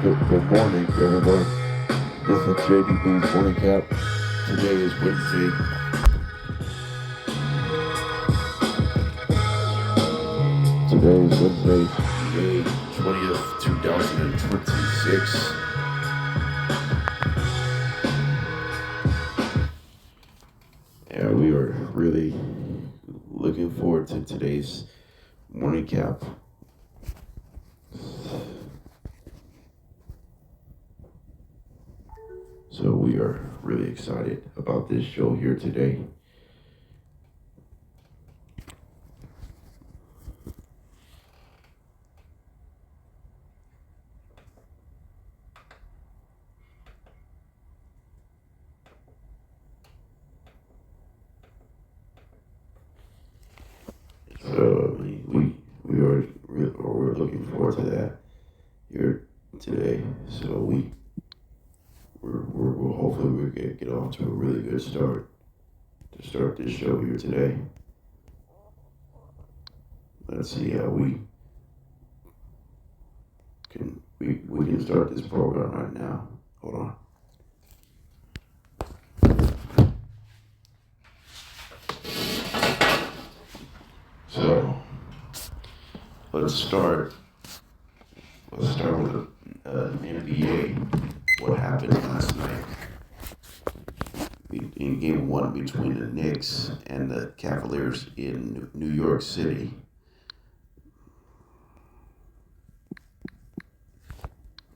Good morning, everyone. This is JDB's morning cap. Today is Wednesday. Today is Wednesday, May 20th, 2026. And we are really looking forward to today's morning cap. So we are really excited about this show here today. So we're looking forward to that here today. So we're hopefully we'll get off to a really good start to start this show here today. Let's see how we can start this program right now. Hold on. So let's start with NBA. What happened last night in Game 1 between the Knicks and the Cavaliers in New York City.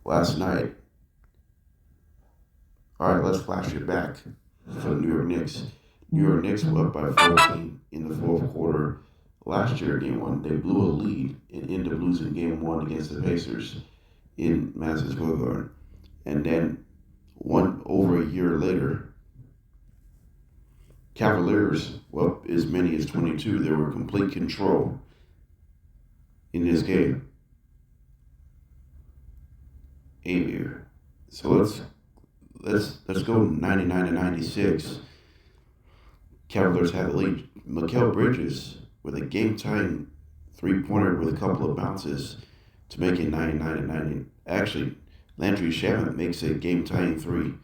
Last night, all right, let's flash it back for the New York Knicks. New York Knicks were up by 14 in the fourth quarter. Last year, Game 1, they blew a lead and ended up losing Game 1 against the Pacers in Madison Square Garden. And then over a year later, Cavaliers, well, as many as 22, they were complete control in this game. So let's go 99-96. Cavaliers had the lead. Mikal Bridges with a game-tying three-pointer with a couple of bounces to make it 99-90. Actually, Landry Shamet makes a game-tying three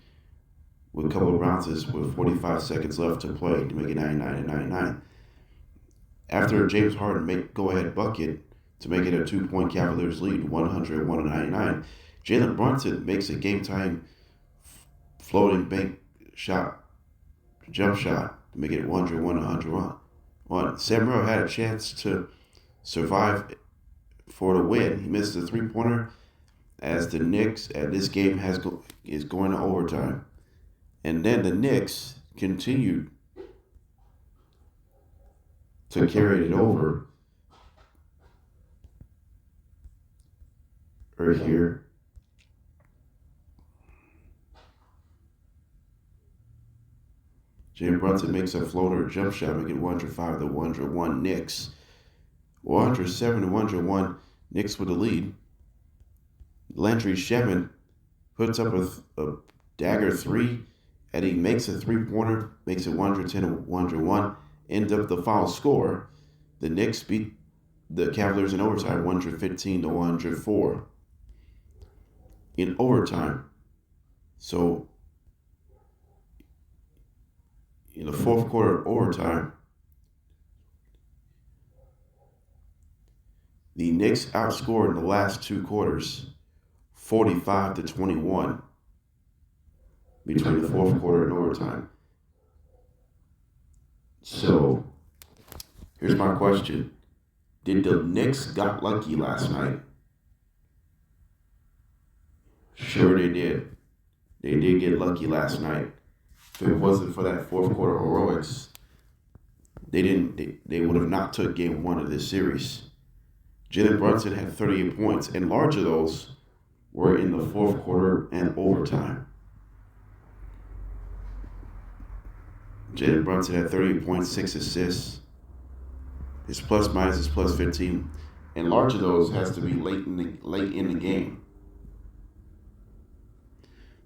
with a couple of bounces with 45 seconds left to play to make it 99-99. After James Harden go-ahead bucket to make it a 2-point Cavaliers lead, 101-99, Jalen Brunson makes a game-tying floating bank jump shot to make it 101-101. Sam Merrill had a chance to survive for the win. He missed a three-pointer as the Knicks at this game is going to overtime. And then the Knicks continued to carry it over right here. Jalen Brunson makes a floater jump shot, making 105-101 Knicks. 107-101 Knicks with the lead. Landry Shamet puts up a dagger three, and he makes a three-pointer, makes it 110-101, ends up the final score. The Knicks beat the Cavaliers in overtime, 115-104 in overtime. So in the fourth quarter of overtime, the Knicks outscored in the last two quarters, 45-21 between the fourth quarter and overtime. So here's my question. Did the Knicks got lucky last night? Sure they did. They did get lucky last night. If it wasn't for that fourth quarter heroics, they would have not took Game 1 of this series. Jalen Brunson had 38 points, and large of those were in the fourth quarter and overtime. Jalen Brunson had 38 points, 6 assists. His plus minus is plus 15, and large of those has to be late in the game.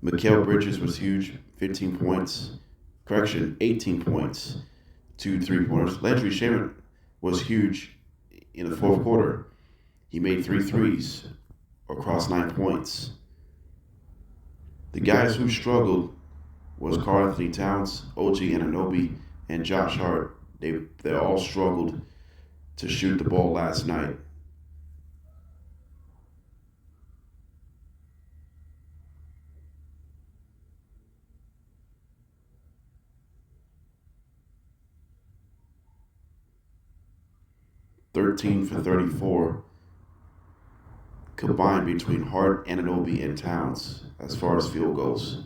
Mikal Bridges was huge, 15 points. 18 points, 2 3-pointers. Landry Shamet was huge in the fourth quarter. He made 3 threes across 9 points. The guys who struggled was Karl Anthony Towns, OG Anunoby, and Josh Hart. They all struggled to shoot the ball last night. (13 for 34) combined between Hart, Anunoby, and Towns as far as field goals.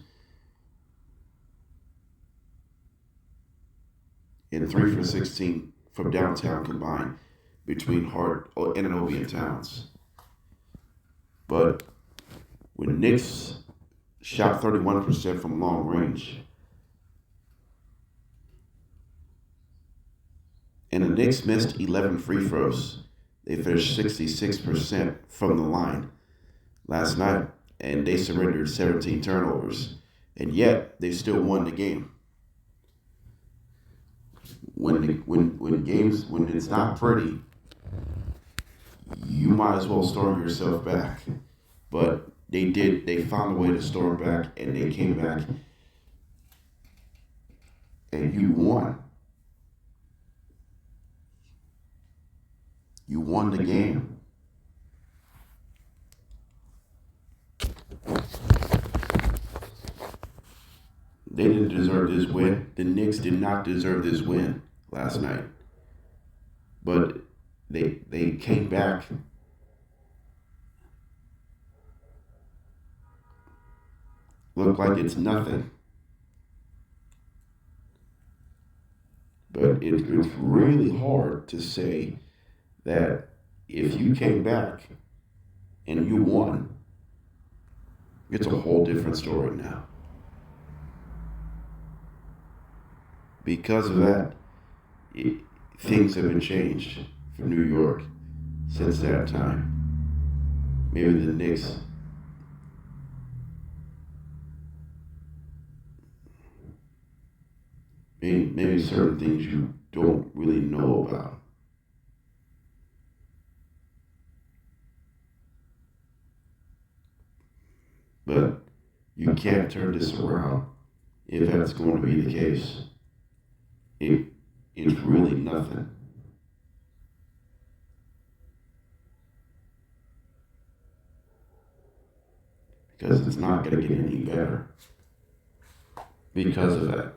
And 3 for 16 from downtown combined between Hart, Anunoby, and Towns. But when Knicks shot 31% from long range, and the Knicks missed 11 free throws, they finished 66% from the line last night, and they surrendered 17 turnovers, and yet they still won the game. When it's not pretty, you might as well storm yourself back. But they did. They found a way to storm back, and they came back, and you won. You won the game. They didn't deserve this win. The Knicks did not deserve this win last night. But they came back. Looked like it's nothing. But it's really hard to say that if you came back and you won, it's a whole different story now. Because of that, things have been changed for New York since that time. Maybe the Knicks maybe certain things you don't really know about. But you can't turn this around if that's going to be the case. It's really nothing. Because it's not going to get any better because of that.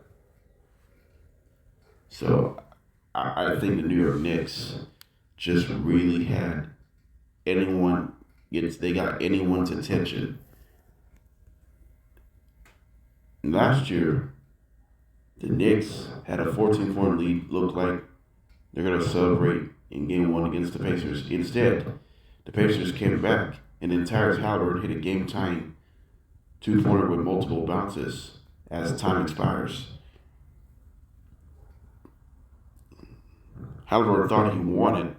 So I think the New York Knicks just really had they got anyone's attention. Last year, the Knicks had a 14-point lead, looked like they're going to celebrate in Game 1 against the Pacers. Instead, the Pacers came back, and then Tyrese Halliburton hit a game-tying two-pointer with multiple bounces as time expires. Halliburton thought he won it.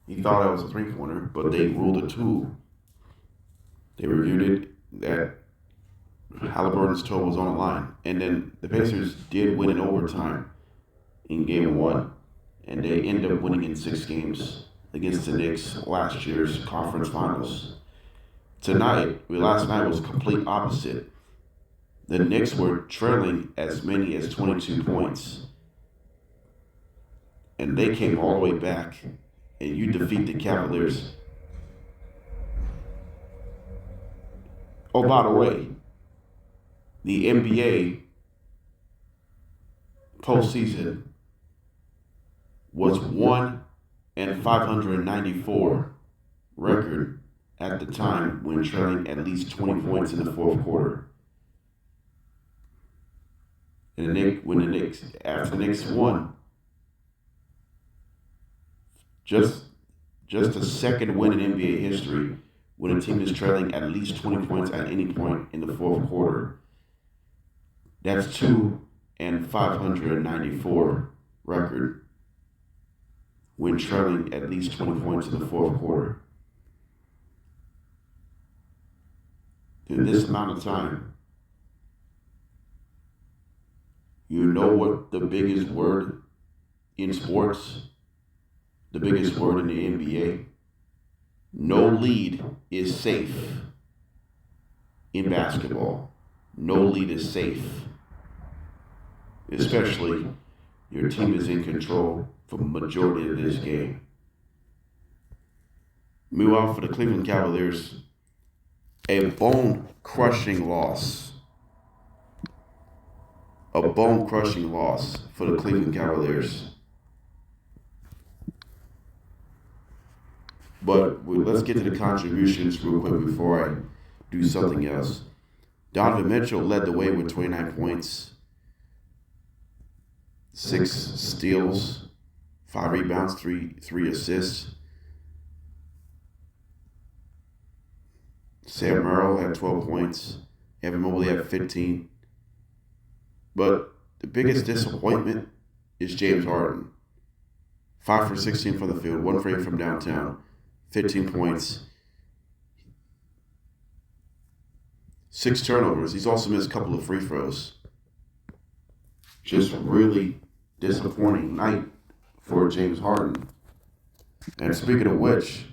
He thought that was a three-pointer, but they ruled a two. They reviewed it that Halliburton's toe was on the line. And then the Pacers did win in overtime in Game 1. And they ended up winning in 6 games against the Knicks last year's conference finals. Last night was complete opposite. The Knicks were trailing as many as 22 points. And they came all the way back, and you defeat the Cavaliers. Oh, by the way, the NBA postseason was 1-594 record at the time when trailing at least 20 points in the fourth quarter. And after the Knicks won, just a second win in NBA history when a team is trailing at least 20 points at any point in the fourth quarter. That's 2-594 record when trailing at least 20 points in the fourth quarter. In this amount of time, you know what the biggest word in sports, the biggest word in the NBA? No lead is safe in basketball. no lead is safe, especially your team is in control for the majority of this game. Meanwhile, for the Cleveland Cavaliers, a bone-crushing loss. A bone-crushing loss for the Cleveland Cavaliers. But let's get to the contributions real quick before I do something else. Donovan Mitchell led the way with 29 points, 6 steals, 5 rebounds, 3 assists. Sam Merrill had 12 points. Evan Mobley had 15. But the biggest disappointment is James Harden. 5 for 16 from the field, 1 for 8 from downtown, 15 points, 6 turnovers. He's also missed a couple of free throws. Just really disappointing night for James Harden. And speaking of which,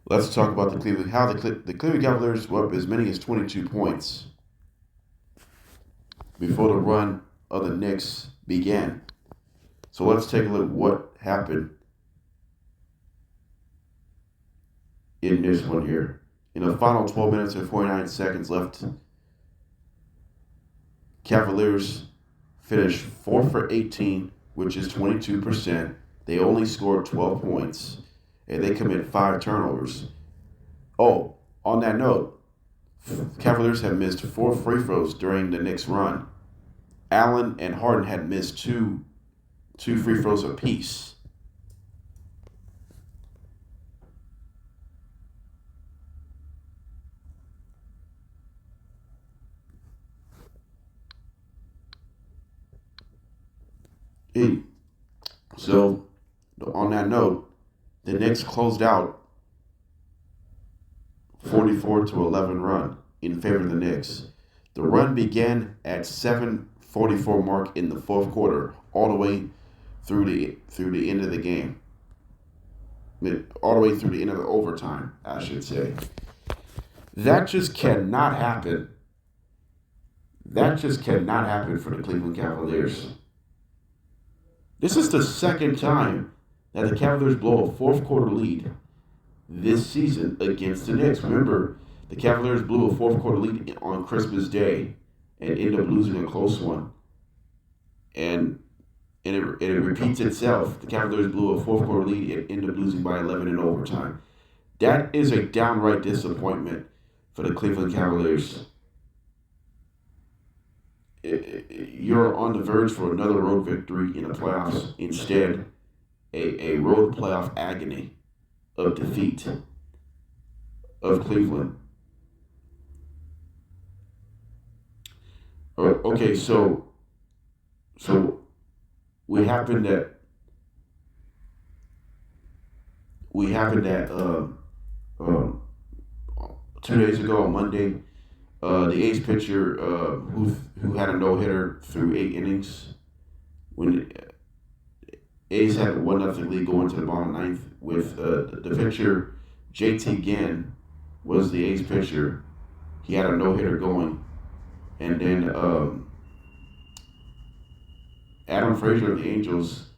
let's talk about the Cleveland Cavaliers were up as many as 22 points before the run of the Knicks began. So let's take a look at what happened in this one here. In the final 12 minutes and 49 seconds left, Cavaliers finished 4 for 18, which is 22%. They only scored 12 points, and they committed 5 turnovers. Oh, on that note, Cavaliers have missed 4 free throws during the Knicks' run. Allen and Harden had missed two free throws apiece. So, on that note, the Knicks closed out 44-11 run in favor of the Knicks. The run began at 7:44 mark in the fourth quarter, all the way through the end of the game. All the way through the end of the overtime, I should say. That just cannot happen. That just cannot happen for the Cleveland Cavaliers. This is the second time that the Cavaliers blow a fourth quarter lead this season against the Knicks. Remember, the Cavaliers blew a fourth quarter lead on Christmas Day and ended up losing a close one. And it repeats itself. The Cavaliers blew a fourth quarter lead and ended up losing by 11 in overtime. That is a downright disappointment for the Cleveland Cavaliers. You're on the verge for another road victory in the playoffs. Instead, a road playoff agony of defeat of Cleveland. Okay, so we happened that 2 days ago on Monday, the A's pitcher who had a no-hitter through 8 innings, when A's had a 1-0 lead going to the bottom ninth with the pitcher JT Ginn was the A's pitcher. He had a no-hitter going, and then Adam Frazier of the Angels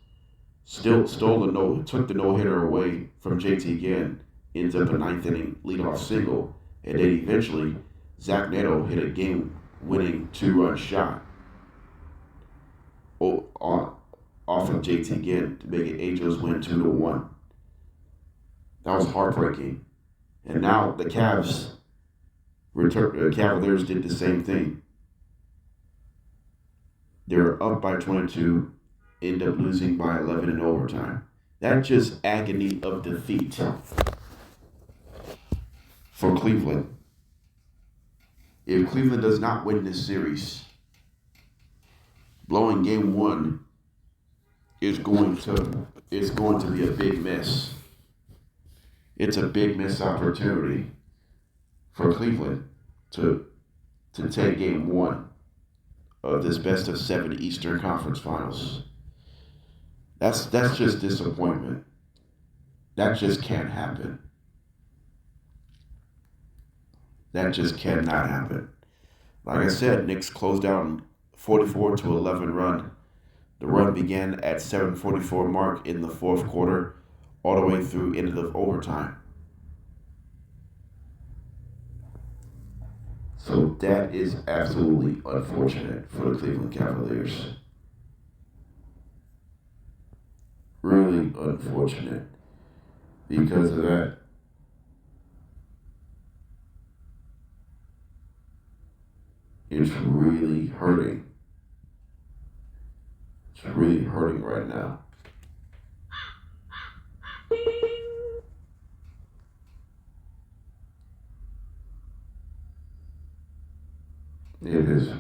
took the no-hitter away from JT Ginn, ends up a 9th inning leadoff single, and then eventually Zach Neto hit a game-winning 2-run shot off of JT Ginn to make it Angels win 2-1. That was heartbreaking. And now the Cavaliers did the same thing. They were up by 22, end up losing by 11 in overtime. That's just agony of defeat for Cleveland. If Cleveland does not win this series, blowing game 1 is going to be a big miss. It's a big missed opportunity for Cleveland to take game 1 of this best of 7 Eastern Conference Finals. That's just disappointment. That just can't happen. That just cannot happen. Like I said, Knicks closed out a 44-11 run. The run began at 7:44 mark in the fourth quarter, all the way through end of overtime. So that is absolutely unfortunate for the Cleveland Cavaliers. Really unfortunate because of that. It's really hurting. It's really hurting right now. It is.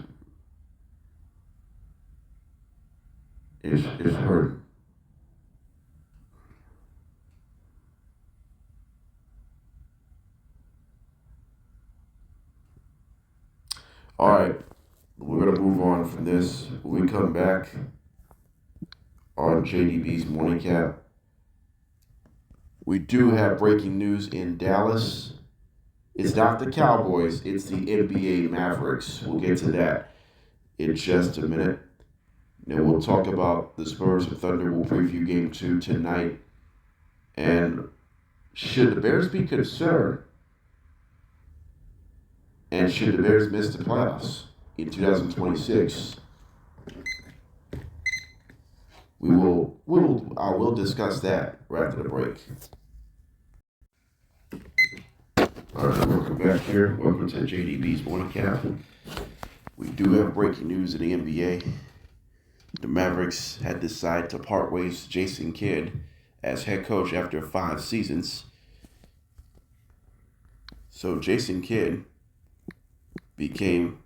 It's hurting. All right, we're gonna move on from this. When we come back on JDB's morning cap, we do have breaking news in Dallas. It's not the Cowboys, it's the NBA Mavericks. We'll get to that in just a minute. Then we'll talk about the Spurs and Thunder. We'll preview Game 2 tonight. And should the Bears be concerned? And should the Bears miss the playoffs in 2026? I will discuss that right after the break. All right, welcome back here. Welcome to JDB's Morning Cap. We do have breaking news in the NBA. The Mavericks had decided to part ways with Jason Kidd as head coach after 5 seasons. So Jason Kidd became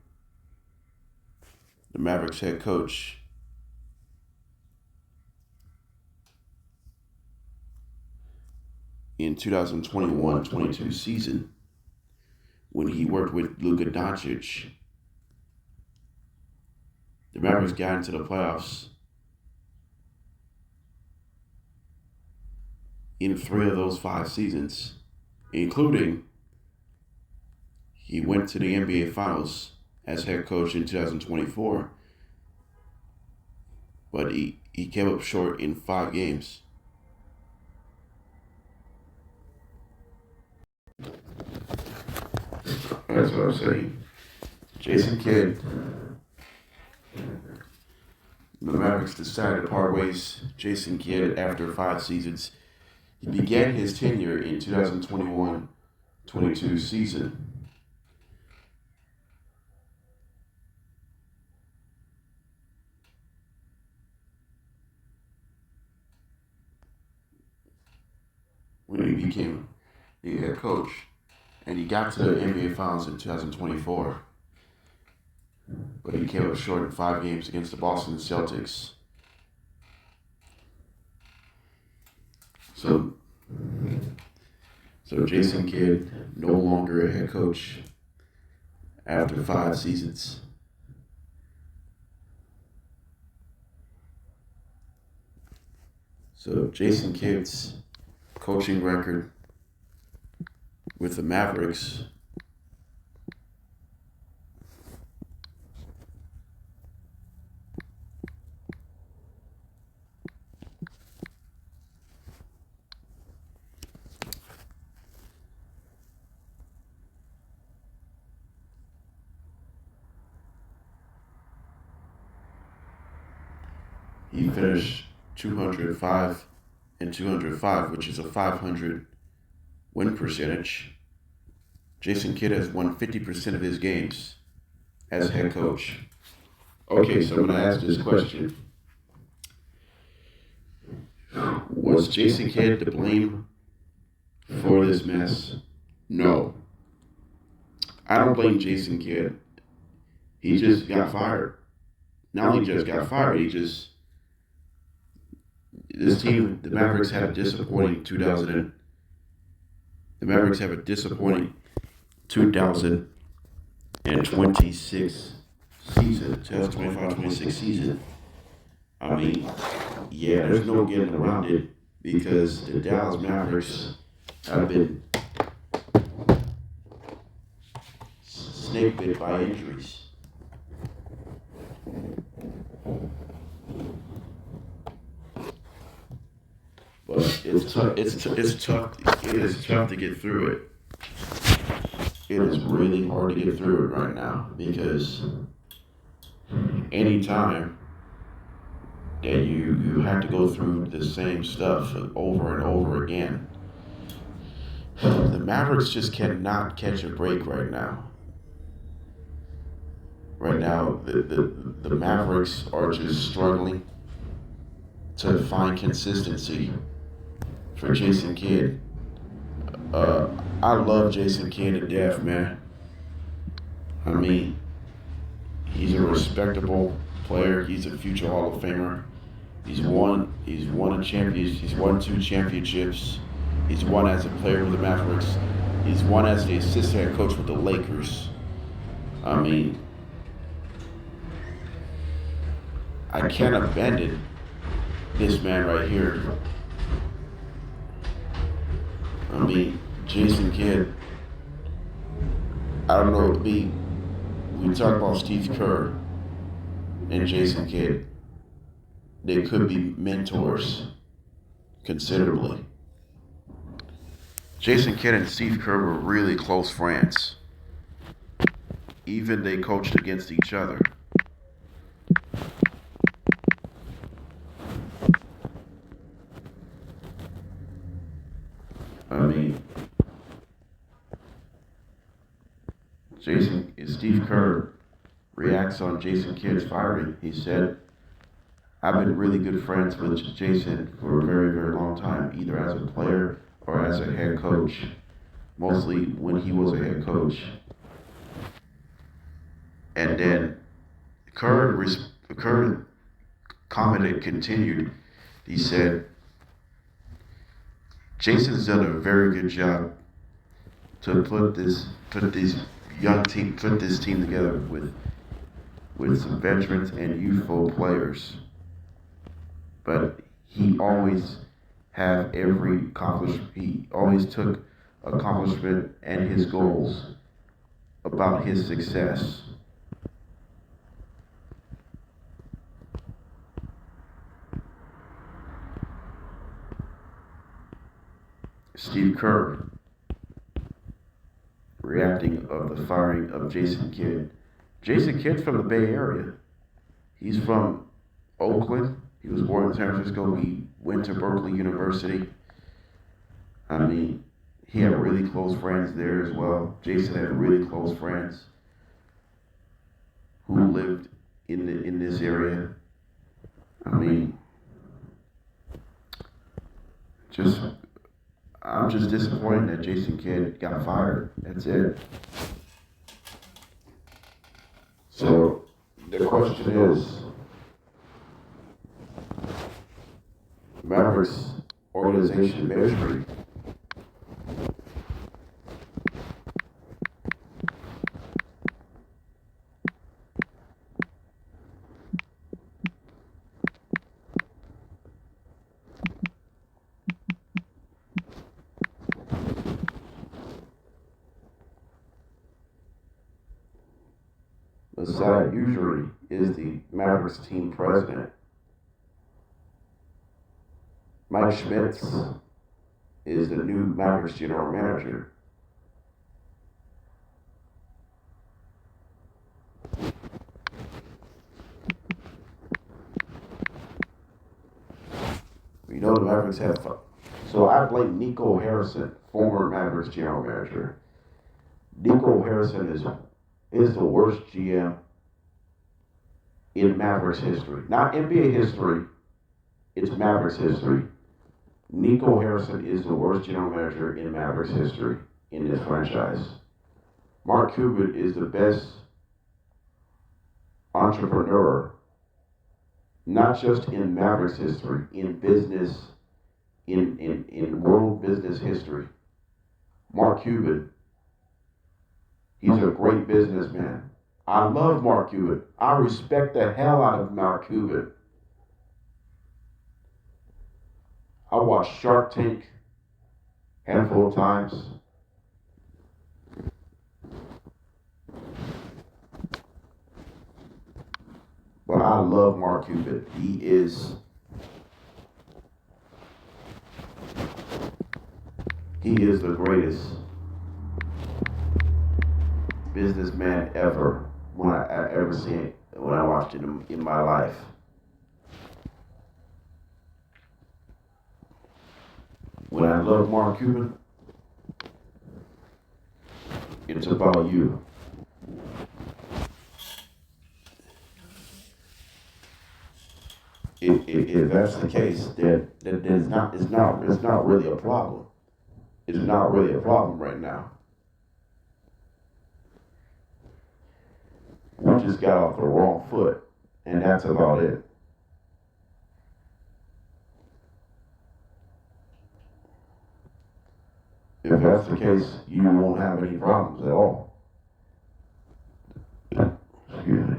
the Mavericks head coach in 2021-22 season when he worked with Luka Doncic. The Mavericks got into the playoffs in 3 of those 5 seasons, including he went to the NBA Finals as head coach in 2024, but he came up short in 5 games. That's what I'm saying. Jason Kidd, the Mavericks decided to part ways. Jason Kidd, after 5 seasons, he began his tenure in 2021-22 season. When he became the head coach, and he got to the NBA Finals in 2024, but he came up short in 5 games against the Boston Celtics. So Jason Kidd, no longer a head coach after 5 seasons. So Jason Kidd's coaching record with the Mavericks he finished 205 and 205, which is a 500 win percentage. Jason Kidd has won 50% of his games as head coach. Okay, so I'm going to ask this question. Was Jason Kidd to blame for this mess? No. I don't blame Jason Kidd. He just got fired. Not only just got fired, this team, the Mavericks had a disappointing 2026 season, 2025-26 season. I mean, yeah, there's no getting around it because the Dallas Mavericks have been snake bit by injuries. it's tough. It's tough. It is tough to get through it. It is really hard to get through it right now because anytime that you have to go through the same stuff over and over again, the Mavericks just cannot catch a break right now. Right now, the Mavericks are just struggling to find consistency for Jason Kidd. I love Jason Kidd to death, man. I mean, he's a respectable player. He's a future Hall of Famer. He's won a champion. He's won 2 championships. He's won as a player with the Mavericks. He's won as the assistant head coach with the Lakers. I mean, I can't abandon this man right here. I mean, Jason Kidd, I don't know, we talk about Steve Kerr and Jason Kidd. They could be mentors considerably. Jason Kidd and Steve Kerr were really close friends. Even they coached against each other. I mean, Steve Kerr reacts on Jason Kidd's firing. He said, I've been really good friends with Jason for a very, very long time, either as a player or as a head coach, mostly when he was a head coach. And then Kerr continued. He said, Jason's done a very good job to put this team together with some veterans and youthful players. But he always had every accomplishment. He always took accomplishment and his goals about his success. Steve Kerr reacting of the firing of Jason Kidd. Jason Kidd's from the Bay Area. He's from Oakland. He was born in San Francisco. He went to Berkeley University. I mean, he had really close friends there as well. Jason had really close friends who lived in this area. I mean, I'm just disappointed that Jason Kidd got fired. That's it. So the question is, Mavericks organization measuring Masai Ujiri is the Mavericks team president. Mike Schmitz is the new Mavericks general manager. We know the Mavericks have fun. So I blame Nico Harrison, former Mavericks general manager. Nico Harrison is the worst GM in Mavericks history. Not NBA history, it's Mavericks history. Nico Harrison is the worst general manager in Mavericks history in this franchise. Mark Cuban is the best entrepreneur, not just in Mavericks history, in business, in world business history. Mark Cuban, he's a great businessman. I love Mark Cuban. I respect the hell out of Mark Cuban. I watched Shark Tank a handful of times. But I love Mark Cuban. He is he is the greatest businessman ever I ever seen when I watched it in my life. When I love Mark Cuban, it's about you. If that's the case, then it's not really a problem. It's not really a problem right now. We just got off the wrong foot, and that's about it. If that's the case, you won't have any problems at all. Excuse me.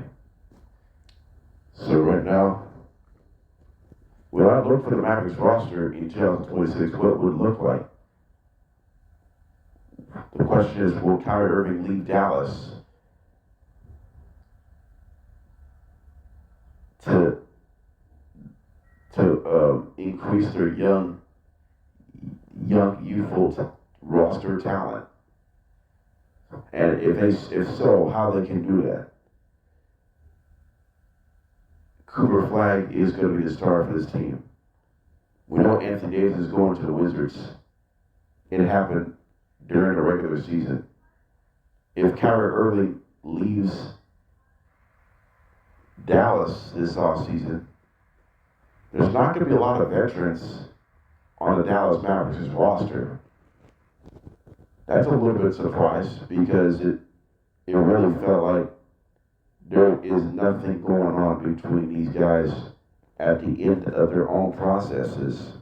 So right now, when I look for the Mavericks roster in 2026, what would it look like? The question is, will Kyrie Irving leave Dallas to increase their young youthful roster talent? And if so, how they can do that? Cooper Flag is going to be the star for this team. We know Anthony Davis is going to the Wizards. It happened during the regular season. If Kyrie Irving leaves Dallas this offseason, there's not going to be a lot of veterans on the Dallas Mavericks roster. That's a little bit surprised because it really felt like there is nothing going on between these guys at the end of their own processes.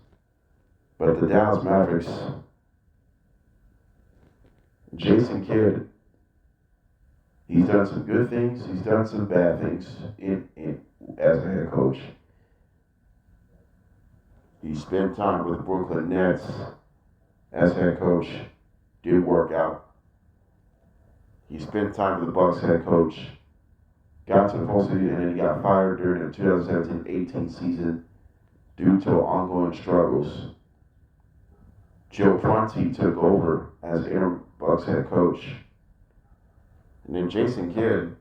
But the Dallas Mavericks, Jason Kidd, he's done some good things, he's done some bad things as a head coach. He spent time with the Brooklyn Nets as head coach, didn't work out. He spent time with the Bucks head coach, got to the postseason, and then he got fired during the 2017-18 season due to ongoing struggles. Joe Prunty took over as interim Bucks head coach. And then Jason Kidd,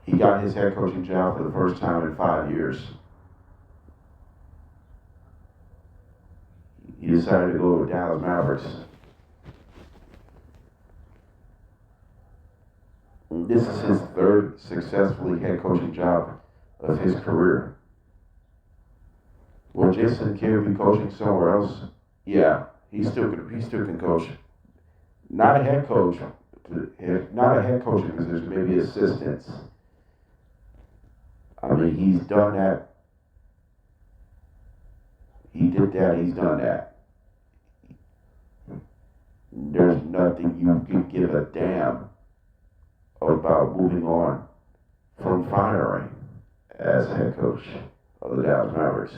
he got his head coaching job for the first time in 5 years. He decided to go with Dallas Mavericks. This is his third successfully head coaching job of his career. Will Jason Kidd be coaching somewhere else? Yeah, he still can coach. Not a head coach, not a head coaching position, maybe assistants. I mean, he's done that. He did that, he's done that. There's nothing you can give a damn about moving on from firing as head coach of the Dallas Mavericks.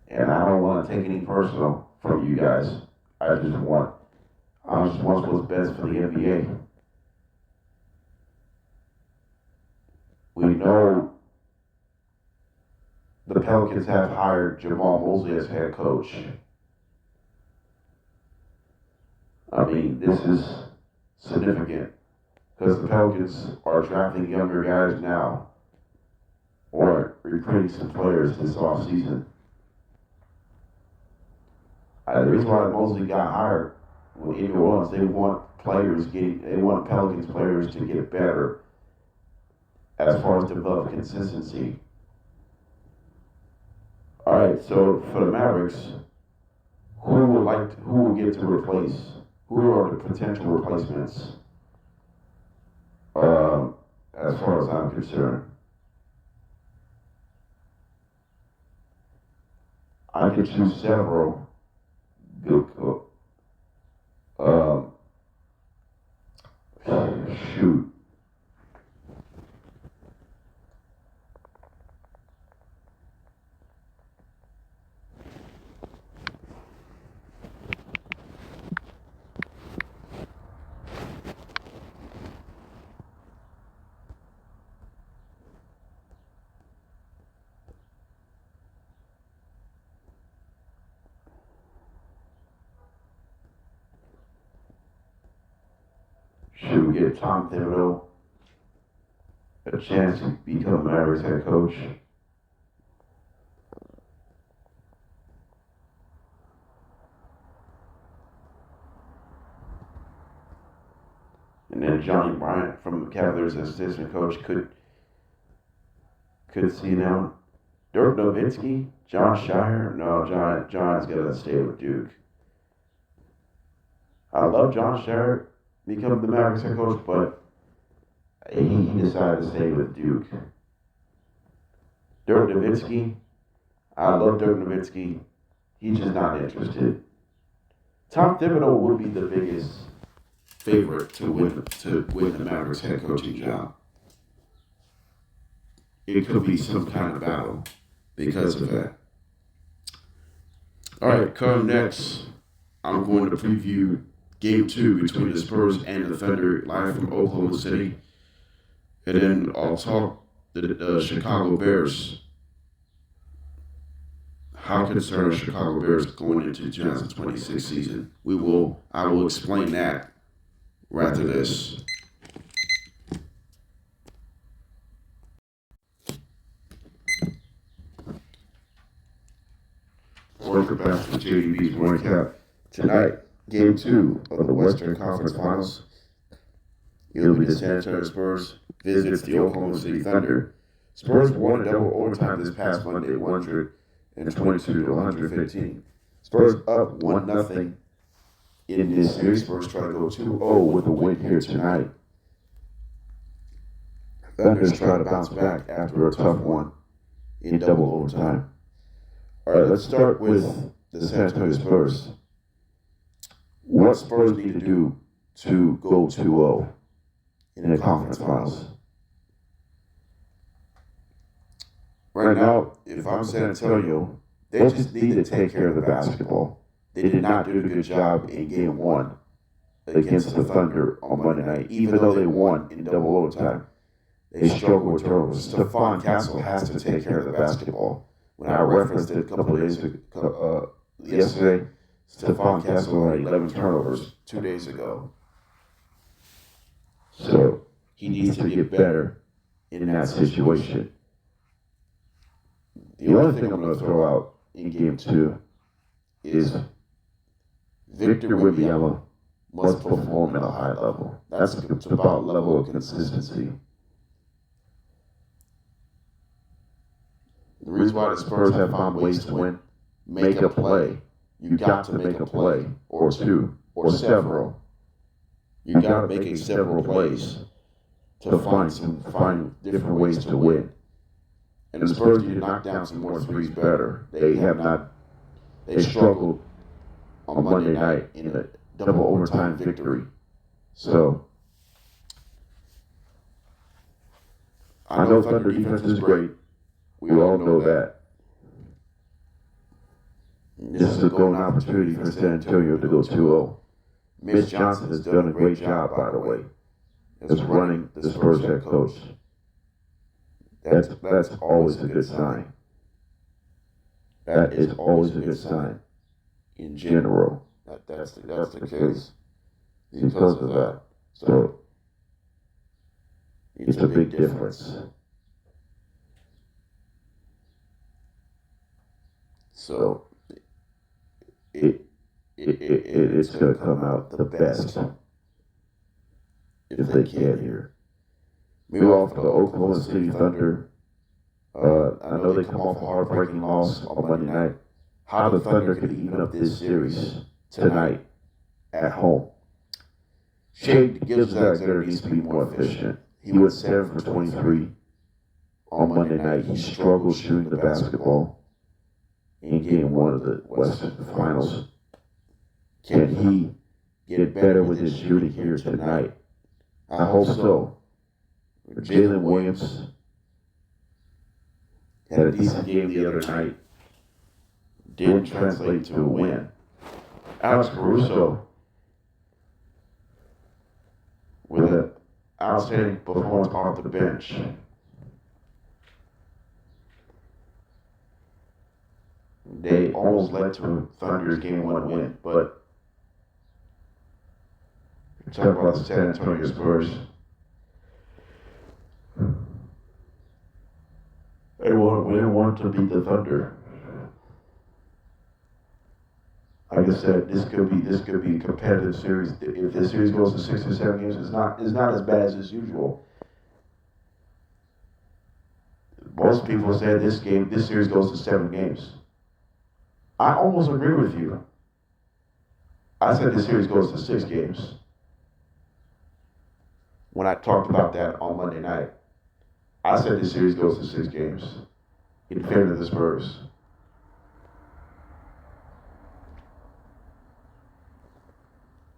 And I don't want to take any personal from you guys. I just want what's best for the NBA. We know the Pelicans have hired Jamal Mosley as head coach. I mean, this is significant because the Pelicans are drafting younger guys now or recruiting some players this offseason. The reason why Mosley got hired in New Orleans, they want Pelicans players to get better as far as develop consistency. All right, so for the Mavericks, who will get to replace? Who are the potential replacements? As far as I'm concerned, I could choose several. Good. Shoot. Should we get Tom Thibodeau a chance to become Mavericks head coach? And then Johnny Bryant from the Cavaliers as assistant coach could see now. Dirk Nowitzki, John Shire. No, John's got to stay with Duke. I love John Shire become the Mavericks head coach, but he decided to stay with Duke. Dirk Nowitzki, I love Dirk Nowitzki. He's just not interested. Tom Thibodeau would be the biggest favorite to win the Mavericks head coaching job. It could be some kind of battle because of that. All right, come next. I'm going to preview Game 2 between the Spurs and the Thunder live from Oklahoma City. And then I'll talk the Chicago Bears. How concerned are Chicago Bears going into 2026 season? I will explain that right after this. Welcome back to JDB's Morning Cap. Tonight, Game 2 of the Western Conference Finals. It'll be the San Antonio Spurs visits the Oklahoma City Thunder. Spurs won a double overtime this past Monday, 122 to 115. Spurs up 1-0 in this series. Spurs try to go 2-0 with a win here tonight. Thunder's try to bounce back after a tough one in double overtime. All right, let's start with the San Antonio Spurs. What Spurs need to do to go 2-0 in the conference finals? Right now, if I'm San Antonio, they just need to take care of the basketball. They did not do a good job in Game 1 against the Thunder on Monday night, even though they won in double overtime. They struggled with turnovers. Stephon Castle has to take care of the basketball. When I referenced it a couple of days ago, yesterday, Stephon Castle had 11 turnovers 2 days ago. So he needs to get better in that situation. The other thing I'm going to throw out in Game 2 is Victor Wembanyama must perform at a high level. That's about level of consistency. The reason why the Spurs have found ways to win, make a play. You got to make a play or two or several. You got to make several plays to find different ways to win. And the Spurs need to knock down some more threes better. They struggled on Monday night in a double overtime victory. So I know Thunder defense is great. We all know that. This is a golden opportunity for San Antonio to go 2-0. Mitch Johnson has done a great job, by the way, as running the Spurs head coach. That's always a good sign. That is always a good sign in general. That's the case because of that. So it's a big difference. So it's going to come out the best if they can here. Meanwhile, for the Oklahoma City Thunder, I know they come off a heartbreaking loss on Monday night. How the Thunder could even up this series tonight at home. Shea Gilgeous-Alexander needs to be more efficient. He went 7 for 23 on Monday night. He struggled shooting the basketball in Game 1 of the Western Finals. Can he get better with his shooting here tonight? I hope so. Jalen Williams had a decent game the other night. Didn't translate to a win. Alex Caruso with an outstanding performance off the bench. They almost led to Thunder's Game 1 win, but We're talking about the San Antonio Spurs. They want to beat the Thunder. Like I said, this could be a competitive series. If this series goes to 6 or 7 games, it's not as bad as usual. Most people say this series goes to 7 games. I almost agree with you. I said this series goes to 6 games when I talked about that on Monday night. I said this series goes to 6 games in favor of the Spurs.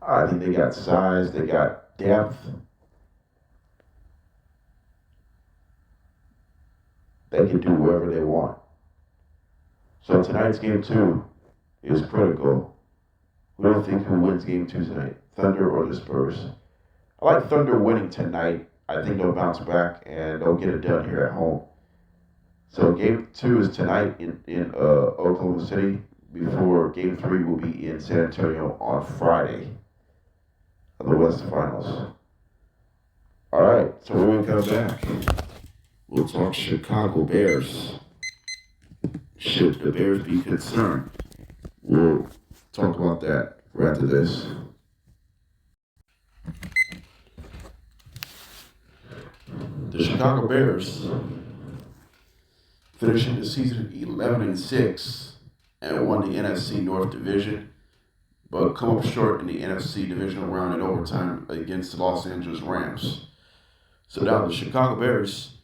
I think they got size, they got depth. They can do whatever they want. So tonight's game 2 is critical. Who do you think who wins game 2 tonight? Thunder or the Spurs? I like Thunder winning tonight. I think they'll bounce back and they'll get it done here at home. So game 2 is tonight in Oklahoma City before game 3 will be in San Antonio on Friday of the West Finals. All right, so when we come back, we'll talk Chicago Bears. Should the Bears be concerned? We'll talk about that right after this. The Chicago Bears finishing the season 11-6 and won the NFC North Division, but come up short in the NFC Divisional round in overtime against the Los Angeles Rams. So now the Chicago Bears,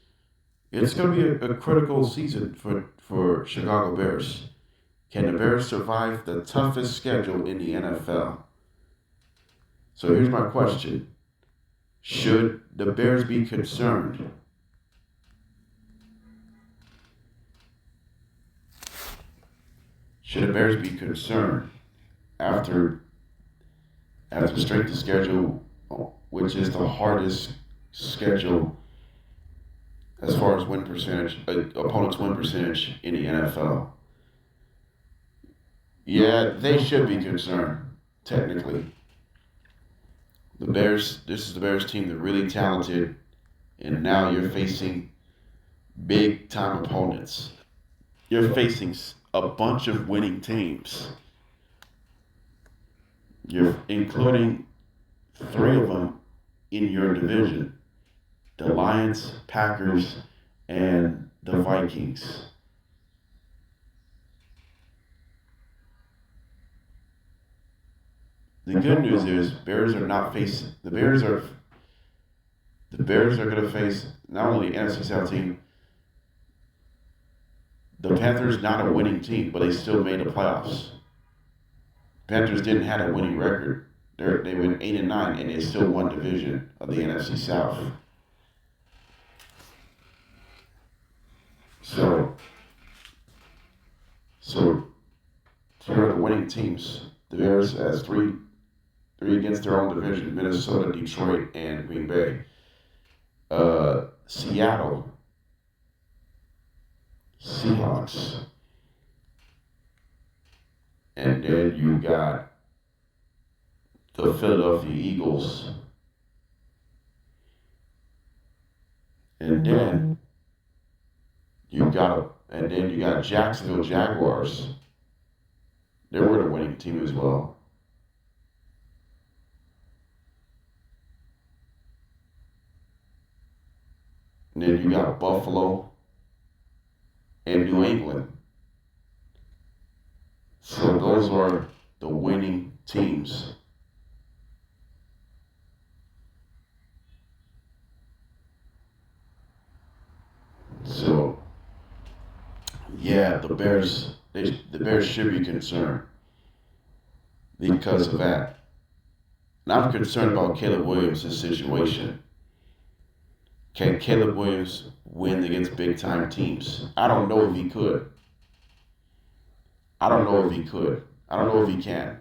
it's going to be a critical season for Chicago Bears. Can the Bears survive the toughest schedule in the NFL? So here's my question. Should the Bears be concerned? Should the Bears be concerned after strength of schedule, which is the hardest schedule as far as win percentage, opponent's win percentage in the NFL? Yeah, they should be concerned, technically. The Bears, this is the Bears team. They're really talented, and now you're facing big-time opponents. You're facing a bunch of winning teams. You're including 3 of them in your division: the Lions, Packers, and the Vikings. The good news is the Bears are going to face not only the NFC South team. The Panthers not a winning team, but they still made the playoffs. Panthers didn't have a winning record. They went 8-9, and they still won division of the NFC South. So here are the winning teams. The Bears has three against their own division: Minnesota, Detroit, and Green Bay. Seattle, Seahawks, and then you got the Philadelphia Eagles, and then you got Jacksonville Jaguars. They were the winning team as well. And then you got Buffalo and New England. So those are the winning teams. So, yeah, the Bears should be concerned because of that. And I'm concerned about Caleb Williams' situation. Can Caleb Williams win against big-time teams? I don't know if he could. I don't know if he can.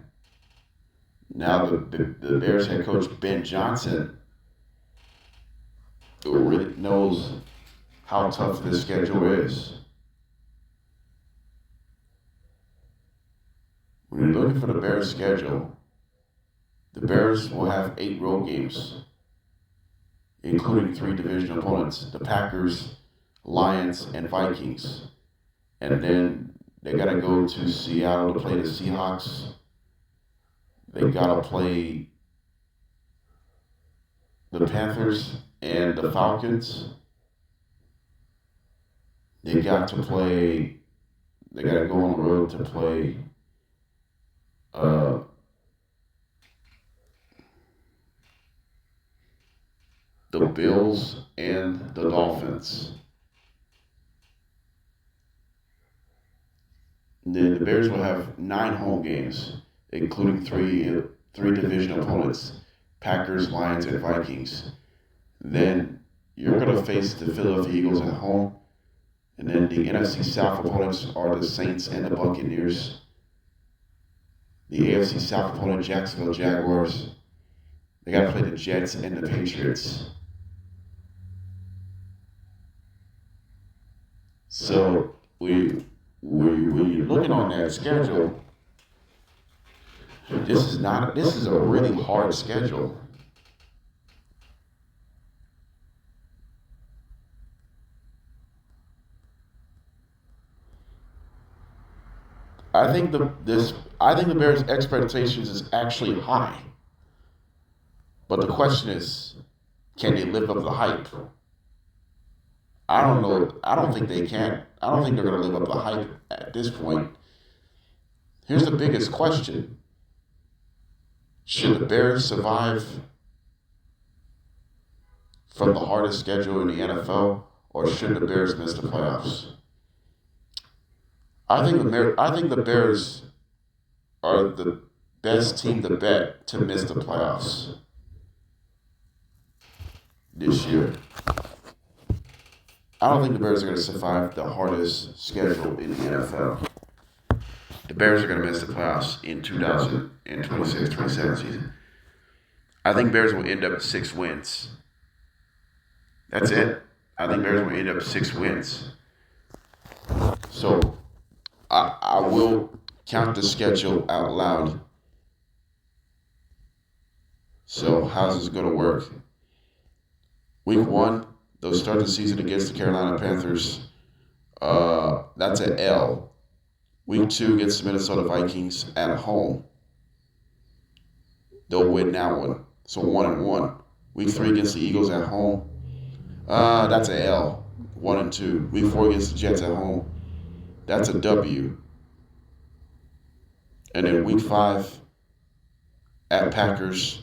Now, the Bears head coach, Ben Johnson, who really knows how tough this schedule is. When you're looking for the Bears schedule, The Bears will have 8 road games, including 3 division opponents: the Packers, Lions, and Vikings. And then they got to go to Seattle to play the Seahawks. They got to play the Panthers and the Falcons. They got to go on the road to play the Bills and the Dolphins. Then the Bears will have 9 home games, including three division opponents: Packers, Lions, and Vikings. Then you're going to face the Philadelphia Eagles at home. And then the NFC South opponents are the Saints and the Buccaneers. The AFC South opponent, Jacksonville Jaguars. They got to play the Jets and the Patriots. So when you're looking on that schedule, this is a really hard schedule. I think the Bears' expectations is actually high. But the question is, can they live up to the hype? I don't know. I don't think they can. I don't think they're going to live up to the hype at this point. Here's the biggest question. Should the Bears survive from the hardest schedule in the NFL, or should the Bears miss the playoffs? I think the Bears are the best team to bet to miss the playoffs this year. I don't think the Bears are going to survive the hardest schedule in the NFL. The Bears are going to miss the playoffs in 2026-27 season. I think Bears will end up at 6 wins. That's it. I think Bears will end up 6 wins. So I will count the schedule out loud. So how's this going to work? Week 1, they'll start the season against the Carolina Panthers. That's an L. Week 2 against the Minnesota Vikings at home. They'll win that one. So 1-1. Week 3 against the Eagles at home. That's an L. 1-2. Week 4 against the Jets at home. That's a W. And then week 5 at Packers.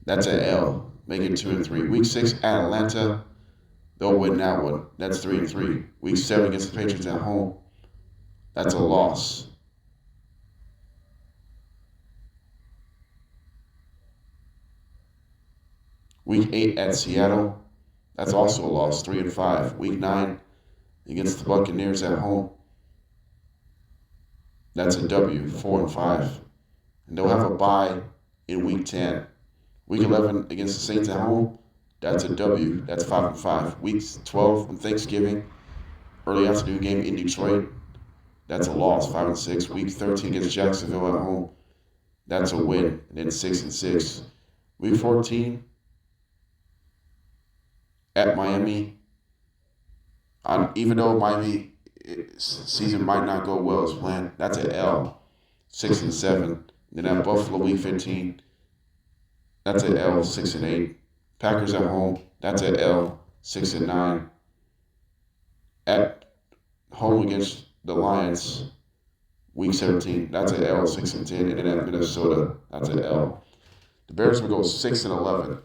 That's an L. Make it 2-3. Week 6 at Atlanta. They'll win that one. That's 3-3. Week 7 against the Patriots at home. That's a loss. Week 8 at Seattle. That's also a loss. 3-5. Week 9 against the Buccaneers at home. That's a W. 4-5. And they'll have a bye in week 10. Week 11 against the Saints at home. That's a W. That's 5-5. Week 12 on Thanksgiving, early afternoon game in Detroit. That's a loss. 5-6. Week 13 against Jacksonville at home. That's a win. And then 6-6. Week 14 at Miami. Even though Miami season might not go well as planned, that's an L. 6-7. Then at Buffalo week 15. That's an L. 6-8. Packers at home. That's an L. 6-9. At home against the Lions, week 17. That's an L. 6-10. And then at Minnesota, that's an L. The Bears will go 6-11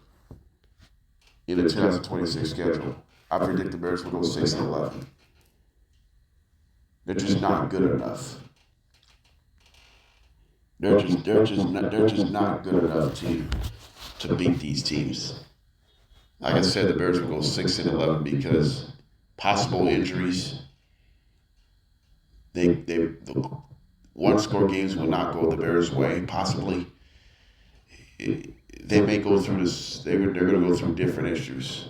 in the 2026 schedule. I predict the Bears will go 6-11. They're just not good enough. They're just not good enough to beat these teams. Like I said, the Bears will go 6-11 because possible injuries. The one-score games will not go the Bears' way. Possibly, they may go through this. They're going to go through different issues.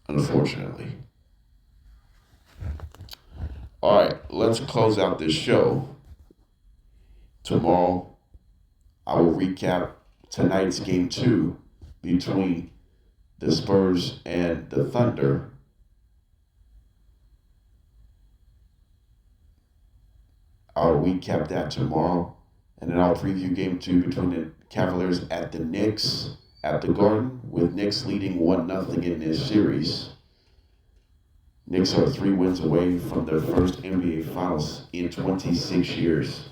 Unfortunately. All right, let's close out this show. Tomorrow, I will recap tonight's game 2 between the Spurs and the Thunder. I'll recap that tomorrow. And then I'll preview game 2 between the Cavaliers at the Knicks at the Garden, with Knicks leading 1-0 in this series. Knicks are 3 wins away from their first NBA Finals in 26 years.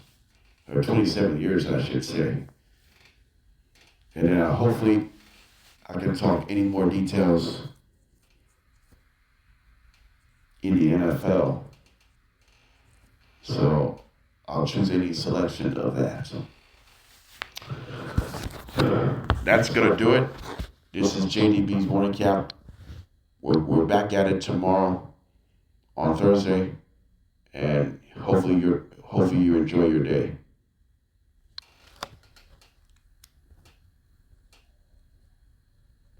Or 27 years, I should say. And then hopefully I can talk any more details in the NFL. So I'll choose any selection of that. That's going to do it. This is JDB's Morning Cap. We're back at it tomorrow on Thursday. And hopefully you enjoy your day.